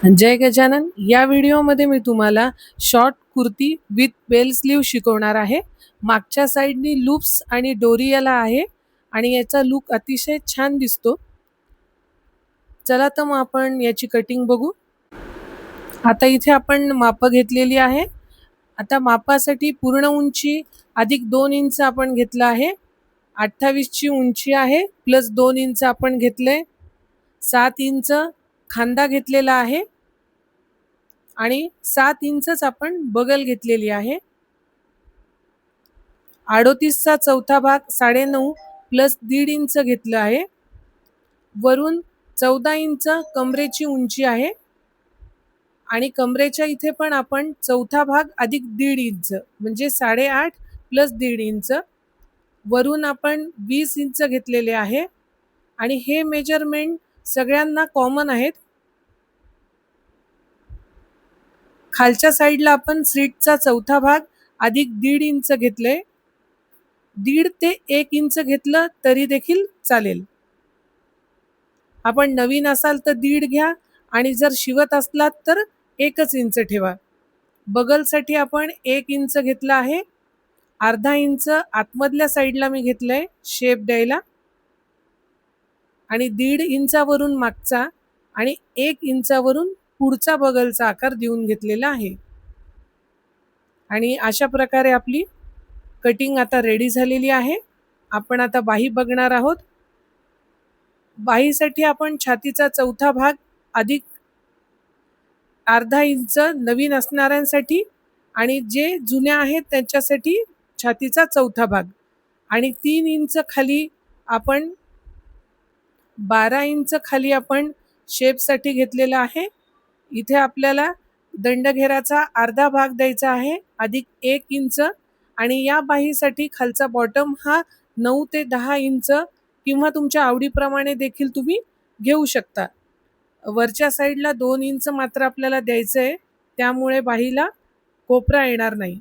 जय गजानन. या व्हिडिओमध्ये मी तुम्हाला short kurti with bell sleeve शिकवणार आहे. मागच्या साईडनी लूप्स आणि डोरियाला आहे आणि याचा लुक अतिशय छान दिसतो. चला तर मग आपण याची कटिंग बघू. आता इथे आपण माप घेतलेली आहे. आता मापासाठी पूर्ण उंची अधिक 2 इंच आपण घेतलं आहे. 28 ची उंची आहे प्लस 2 इंच आपण घेतले. 7 इंच खांदा घेतलेला आहे आणि 7 इंचच आपण बगल घेतलेली आहे. 38चा चौथा भाग 9.5 प्लस 1.5 इंच घेतलं आहे. वरून 14 इंच कमरेची उंची आहे आणि कमरेच्या इथे पण आपण चौथा भाग अधिक 1.5 इंच म्हणजे 8.5 प्लस 1.5 इंच. वरून आपण 20 इंच घेतलेले आहे आणि हे मेजरमेंट सगळ्यांना कॉमन आहेत. खालच्या साईडला आपण स्लीटचा चौथा भाग अधिक 1.5 इंच घेतले. 1.5 ते 1 इंच घेतलं तरी देखील चालेल. आपण नवीन असाल तर 1.5 घ्या आणि जर शिवत असलात तर 1 इंच ठेवा. बगलसाठी आपण 1 इंच घेतला आहे. अर्धा इंच आतमधल्या साईडला मी घेतलंय शेप द्यायला आणि 1.5 इंचावरून मागचा आणि 1 इंचावरून पुढचा बगलचा आकार देऊन घेतलेला आहे. आणि अशा प्रकारे आपली कटिंग आता रेडी झालेली आहे. आपण आता बाही बघणार आहोत. बाहीसाठी आपण छातीचा चौथा भाग अधिक अर्धा इंच नवीन असणाऱ्यांसाठी आणि जे जुन्या आहेत त्यांच्यासाठी छातीचा चौथा भाग आणि 3 इंच खाली आपण 12 इंच खाली आपण शेपसाठी घेतलेला आहे. इथे आपल्याला दंडघेराचा अर्धा भाग द्यायचा आहे अधिक 1 इंच आणि या बाहीसाठी खालचा बॉटम हा 9 ते 10 इंच किंवा तुमच्या आवडीप्रमाणे देखील तुम्ही घेऊ शकता. वरच्या साईडला 2 इंच मात्र आपल्याला द्यायचं आहे, त्यामुळे बाहीला कोपरा येणार नाही.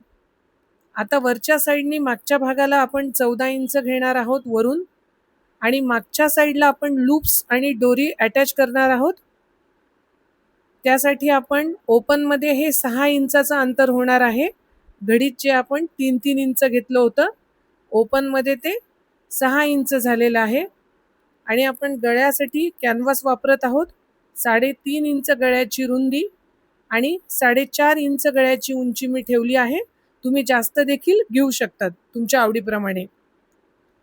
आता वरच्या साईडनी मागच्या भागाला आपण 14 इंच घेणार आहोत वरून आणि मागच्या साईडला आपण लूप्स आणि डोरी अटॅच करणार आहोत. त्यासाठी आपण ओपनमध्ये हे 6 इंचाचं अंतर होणार आहे. घडीत जे आपण 3-3 इंच घेतलं होतं, ओपनमध्ये ते 6 इंच झालेलं आहे. आणि आपण गळ्यासाठी कॅनव्हास वापरत आहोत. 3.5 इंच गळ्याची रुंदी आणि 4.5 इंच गळ्याची उंची मी ठेवली आहे. तुम्ही जास्त देखील घेऊ शकतात तुमच्या आवडीप्रमाणे.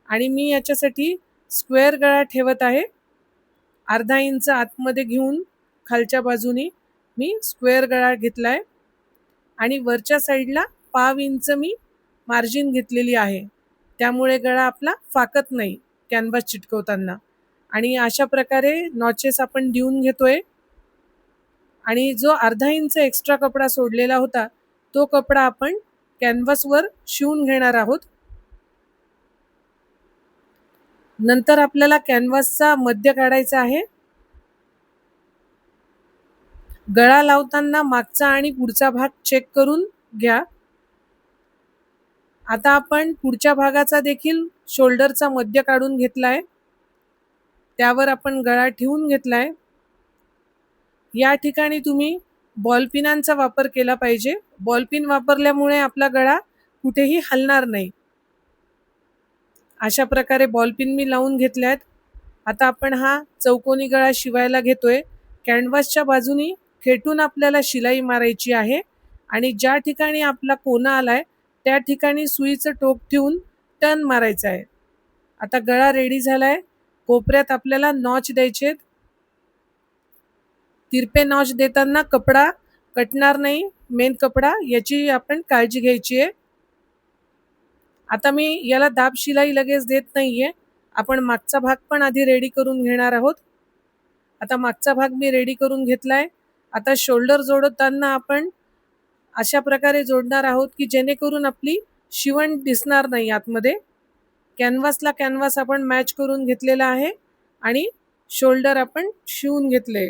आणि मी याच्यासाठी स्क्वेअर गळा ठेवत आहे. अर्धा इंच आतमध्ये घेऊन खालच्या बाजूनी मी स्क्वेअर गळा घेतला आहे आणि वरच्या साईडला 1/2 इंच मी मार्जिन घेतलेली आहे. त्यामुळे गळा आपला फाकत नाही कॅनव्हास चिटकवताना. आणि अशा प्रकारे नॉचेस आपण देऊन घेतोय आणि जो अर्धा इंच एक्स्ट्रा कपडा सोडलेला होता तो कपडा आपण कॅनव्हासवर शिवून घेणार आहोत. नंतर आपल्याला कॅनव्हासचा मध्य काढायचा आहे. गळा लावताना मागचा आणि पुढचा भाग चेक करून घ्या. आता आपण पुढच्या भागाचा देखील शोल्डरचा मध्य काढून घेतलाय. त्यावर आपण गळा ठेवून घेतलाय. या ठिकाणी तुम्ही बॉलपिनांचा वापर केला पाहिजे. बॉलपिन वापरल्यामुळे आपला गळा कुठेही हलणार नाही. अशा प्रकारे बॉलपिन मी लावून घेतल्यात. आता आपण हा चौकोनी गळा शिवायला घेतोय. कॅनव्हासच्या बाजूनी खेटून आपल्याला शिलाई मारायची आहे आणि ज्या ठिकाणी आपला कोना आलाय त्या ठिकाणी सुईचं टोक ठेवून टर्न मारायचा आहे. आता गळा रेडी झालाय. कोपऱ्यात आपल्याला नॉच द्यायचे. तिरपे नॉच देताना कपडा कटणार नाही, मेन कपडा याची आपण काळजी घ्यायची आहे. आता मी याला दाब शिलाई लगेच देत नाहीये. आपण मागचा भाग पण आधी रेडी करून घेणार आहोत. आता मागचा भाग मी रेडी करून घेतलाय. आता शोल्डर जोडताना आपण अशा प्रकारे जोडणार आहोत की जेणेकरून आपली शिवण दिसणार नाही आतमध्ये. कॅनव्हासला कॅनव्हास आपण मॅच करून घेतलेला आहे आणि शोल्डर आपण शिवून घेतले.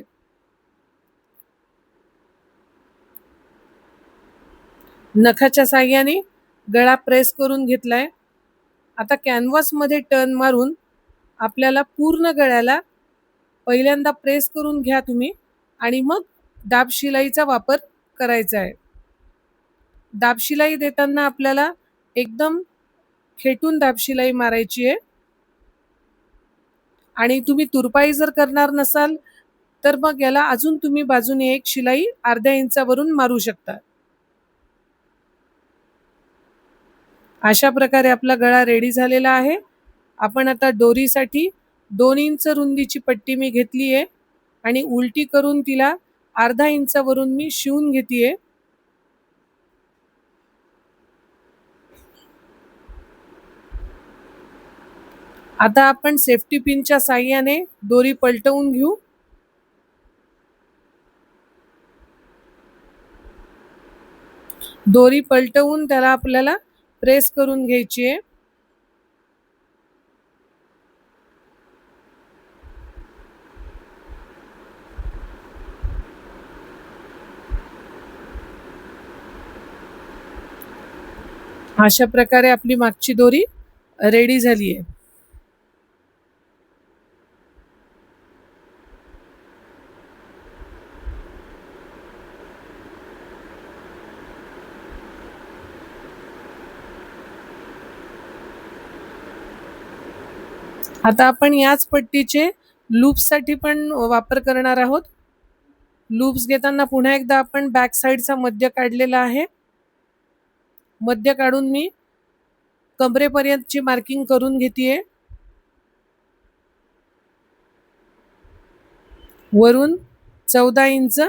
नखाच्या साहाय्याने गळा प्रेस करून घेतलाय. आता कॅनव्हासमध्ये टर्न मारून आपल्याला पूर्ण गळ्याला पहिल्यांदा प्रेस करून घ्या तुम्ही आणि मग दाब शिलाईचा वापर करायचा आहे. दाब शिलाई देताना आपल्याला एकदम खेटून दाब शिलाई मारायची आहे. आणि तुम्ही तुरपाई जर करणार नसाल तर मग याला अजून तुम्ही बाजूने एक शिलाई अर्ध्या इंचावरून मारू शकता. अशा प्रकारे आपला गळा रेडी झालेला आहे. आपण आता दोरीसाठी 2 इंच रुंदीची पट्टी मी घेतली आहे आणि उलटी करून तिला अर्धा इंचावरून मी शिवून घेते. आता आपण सेफ्टी पिनच्या साहाय्याने दोरी पलटवून घेऊ. दोरी पलटवून त्याला आपल्याला प्रेस करून घ्यायची आहे. अशा प्रकारे आपली मागची दोरी रेडी झाली आहे. आता आपण याच पट्टीचे लूप्ससाठी पण वापर करणार आहोत. लूप्स घेताना पुन्हा एकदा आपण बॅक साईडचा मध्य काढलेला आहे. मध्य काढून मी कमरेपर्यंतची मार्किंग करून घेते. वरून 14 इंच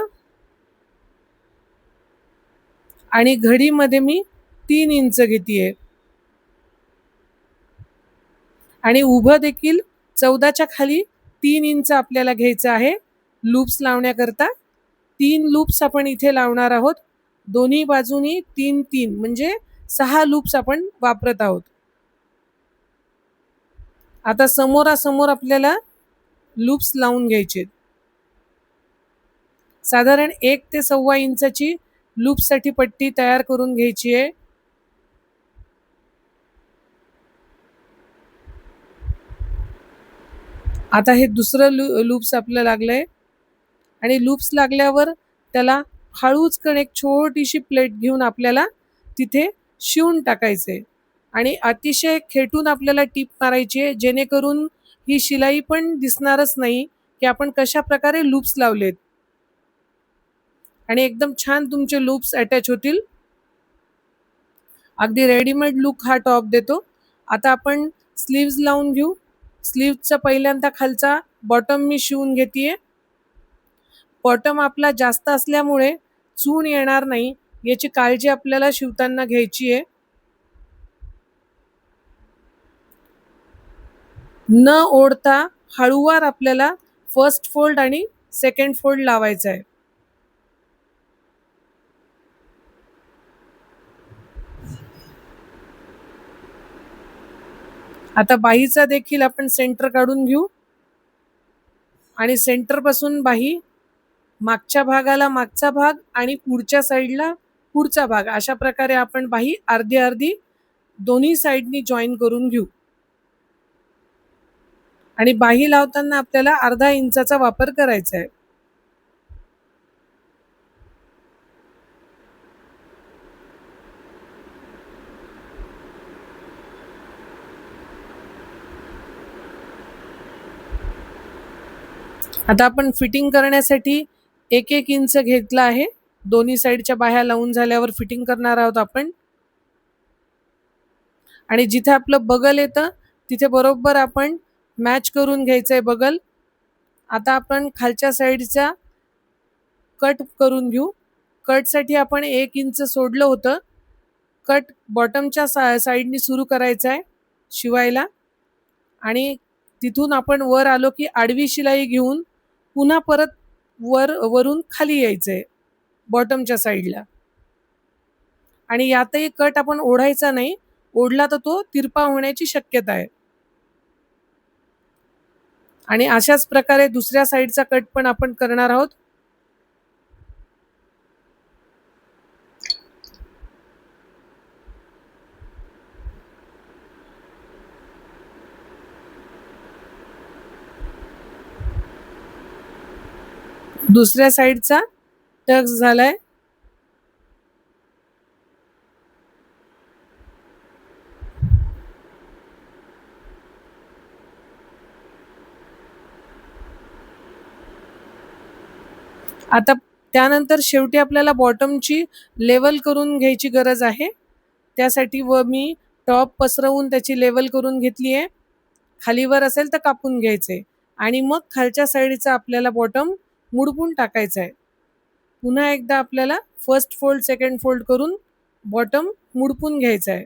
आणि घडीमध्ये मी 3 इंच घेते आणि उभं देखील 14च्या खाली 3 इंच आपल्याला घ्यायचं आहे लूप्स लावण्याकरता. 3 लूप्स आपण इथे लावणार आहोत. दोन्ही बाजूनी 3-3 म्हणजे 6 लूप्स आपण वापरत आहोत. आता समोरासमोर आपल्याला लूप्स लावून घ्यायचे. साधारण 1 ते 1.25 इंचाची लूप्ससाठी पट्टी तयार करून घ्यायची आहे. आता हे दुसरं लूप्स आपल्याला लागलंय आणि लूप्स लागल्यावर त्याला हळूचकन एक छोटीशी प्लेट घेऊन आपल्याला तिथे शिवून टाकायचे आणि अतिशय खेटून आपल्याला टीप मारायची आहे, जेणेकरून ही शिलाई पण दिसणारच नाही की आपण कशा प्रकारे लूप्स लावलेत आणि एकदम छान तुमचे लूप्स अटॅच होतील. अगदी रेडीमेड लुक हा टॉप देतो. आता आपण स्लीव्ज लावून घेऊ. स्लीव्सचा पहिल्यांदा खालचा बॉटम मी शिवून घेते. बॉटम आपला जास्त असल्यामुळे चून येणार नाही याची काळजी आपल्याला शिवताना घ्यायची आहे. न ओढता हळूवार आपल्याला फर्स्ट फोल्ड आणि सेकंड फोल्ड लावायचा आहे. आता बाहीचा देखील आपण सेंटर काढून घेऊ आणि सेंटर पासून बाही मागच्या भागाला मागचा भाग आणि पुढच्या साईडला पुढचा भाग अशा प्रकारे आपण बाही अर्धी अर्धी दोन्ही साईडनी जॉईन करून घेऊ आणि बाही लावताना आपल्याला अर्धा इंचाचा वापर करायचा आहे. आता आपण फिटिंग करण्यासाठी 1-1 इंच घेतला आहे. दोन्ही साईडच्या बाह्या लावून झाल्यावर फिटिंग करणार आहोत आपण आणि जिथे आपलं बगल येतं तिथे बरोबर आपण मॅच करून घ्यायचंय बगल. आता आपण खालच्या साईडचा कट करून घेऊ. कटसाठी आपण 1 इंच सोडलं होतं. कट बॉटमच्या साईडनी सुरू करायचा आहे शिवायला आणि तिथून आपण वर आलो की आडवी शिलाई घेऊन पुन्हा परत वरून खाली यायचंय बॉटमच्या साईडला आणि यातही कट आपण ओढायचा नाही. ओढला तर तो तिरपा होण्याची शक्यता आहे आणि अशाच प्रकारे दुसऱ्या साईडचा कट पण आपण करणार आहोत. दुसऱ्या साईडचा टक्स झालाय. आता त्यानंतर शेवटी आपल्याला बॉटमची लेवल करून घ्यायची गरज आहे. त्यासाठी मी टॉप पसरवून त्याची लेवल करून घेतली आहे. खालीवर असेल तर कापून घ्यायचे आणि मग खालच्या साईडचा आपल्याला बॉटम मुडपून टाकायचा आहे. पुन्हा एकदा आपल्याला फर्स्ट फोल्ड सेकंड फोल्ड करून बॉटम मुडपून घ्यायचा आहे.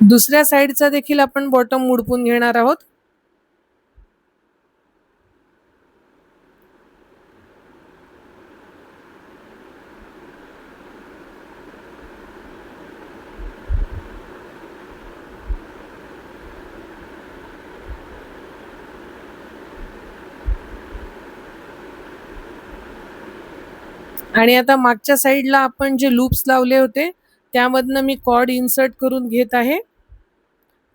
दुसऱ्या साईडचा देखील आपण बॉटम मुडपून घेणार आहोत. आणि आता मागच्या साईडला आपण जे लूप्स लावले होते त्यामधनं मी कॉर्ड इन्सर्ट करून घेत आहे.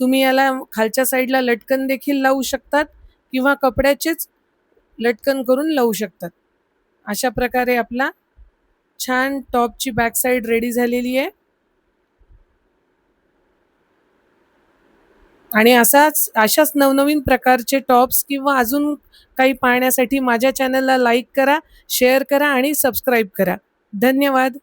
तुम्ही याला खालच्या साईडला लटकन देखील लावू शकतात किंवा कपड्याचेच लटकन करून लावू शकतात. अशा प्रकारे आपला छान टॉपची बॅक साईड रेडी झालेली आहे. आणि अशाच नवनवीन प्रकारचे टॉप्स किंवा अजून काही पाहण्यासाठी माझ्या चॅनलला लाईक करा, शेअर करा आणि सबस्क्राईब करा. धन्यवाद.